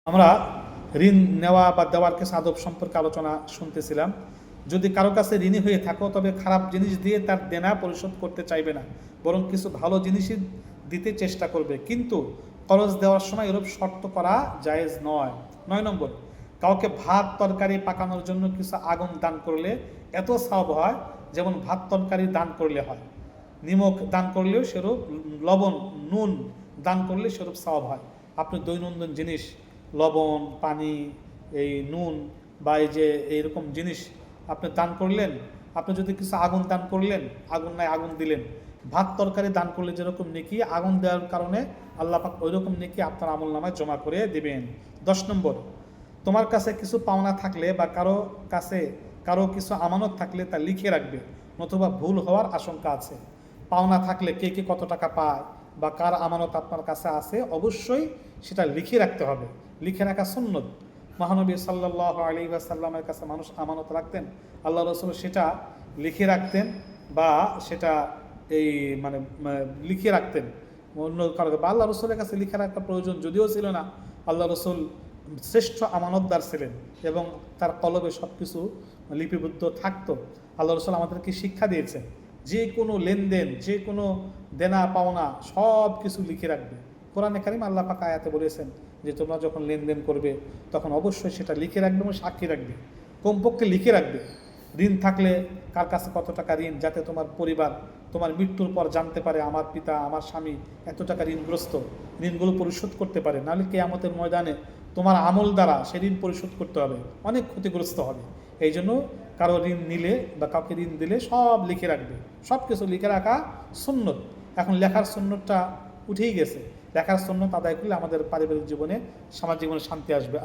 আমরা ঋণ নেওয়া বা দেওয়ার কিছু আদব সম্পর্কে আলোচনা শুনতেছিলাম। যদি কারো কাছে ঋণী হয়ে থাকো, তবে খারাপ জিনিস দিয়ে তার দেনা পরিশোধ করতে চাইবে না, বরং কিছু ভালো জিনিসই দিতে চেষ্টা করবে, কিন্তু খরচ দেওয়ার সময় এরূপ শর্ত করা জায়েজ নয়। 9 নম্বর, কাউকে ভাত তরকারি পাকানোর জন্য কিছু আগুন দান করলে এত সওয়াব হয় যেমন ভাত তরকারি দান করলে হয়। নিমক দান করলেও সেরূপ, লবণ নুন দান করলে সেরূপ সওয়াব হয়। আপনি দৈনন্দিন জিনিস, লবণ, পানি, এই নুন বা এই যে এইরকম জিনিস আপনি দান করলেন, আপনি যদি কিছু আগুন দান করলেন, আগুন নাই আগুন দিলেন, ভাত তরকারি দান করলে যেরকম নেকি, আগুন দেওয়ার কারণে আল্লাহ পাক ওই রকম নেকি আপনার আমল নামায় জমা করে দিবেন। 10 নম্বর, তোমার কাছে কিছু পাওনা থাকলে বা কারো কিছু আমানত থাকলে তা লিখে রাখবে, নতুবা ভুল হওয়ার আশঙ্কা আছে। পাওনা থাকলে কে কে কত টাকা পায় বা কার আমানত আপনার কাছে আছে, অবশ্যই সেটা লিখে রাখতে হবে। লিখে রাখা সুন্নত। মহানবী সাল্লাল্লাহু আলাইহি ওয়াসাল্লামের কাছে মানুষ আমানত রাখতেন, আল্লাহ রসুল সেটা লিখে রাখতেন বা সেটা এই মানে লিখে রাখতেন অন্য কারো, বা আল্লাহ রসুলের কাছে লিখে রাখার প্রয়োজন যদিও ছিল না। আল্লাহ রসুল শ্রেষ্ঠ আমানতদার ছিলেন এবং তার কলবে সব কিছু লিপিবদ্ধ থাকতো। আল্লাহ রসুল আমাদেরকে শিক্ষা দিয়েছেন যে কোনো লেনদেন, যে কোনো দেনা পাওনা সব কিছু লিখে রাখবে। কোরআনে কারিম আল্লাহ পাক আয়াতে বলেছেন যে তোমরা যখন লেনদেন করবে তখন অবশ্যই সেটা লিখে রাখবে এবং সাক্ষী রাখবে, কমপক্ষে লিখে রাখবে। ঋণ থাকলে কার কাছে কত টাকা ঋণ, যাতে তোমার পরিবার তোমার মৃত্যুর পর জানতে পারে আমার পিতা, আমার স্বামী এত টাকা ঋণগ্রস্ত, ঋণগুলো পরিশোধ করতে পারে, নাহলে কিয়ামতের ময়দানে তোমার আমল দ্বারা সে ঋণ পরিশোধ করতে হবে, অনেক ক্ষতিগ্রস্ত হবে। এই জন্য কারো ঋণ নিলে বা কাউকে ঋণ দিলে সব লিখে রাখবে। সব কিছু লিখে রাখা সুন্নত। এখন লেখার সুন্নতটা উঠেই গেছে। লেখার সুন্নত আদায় করলে আমাদের পারিবারিক জীবনে, সামাজিক জীবনে শান্তি আসবে।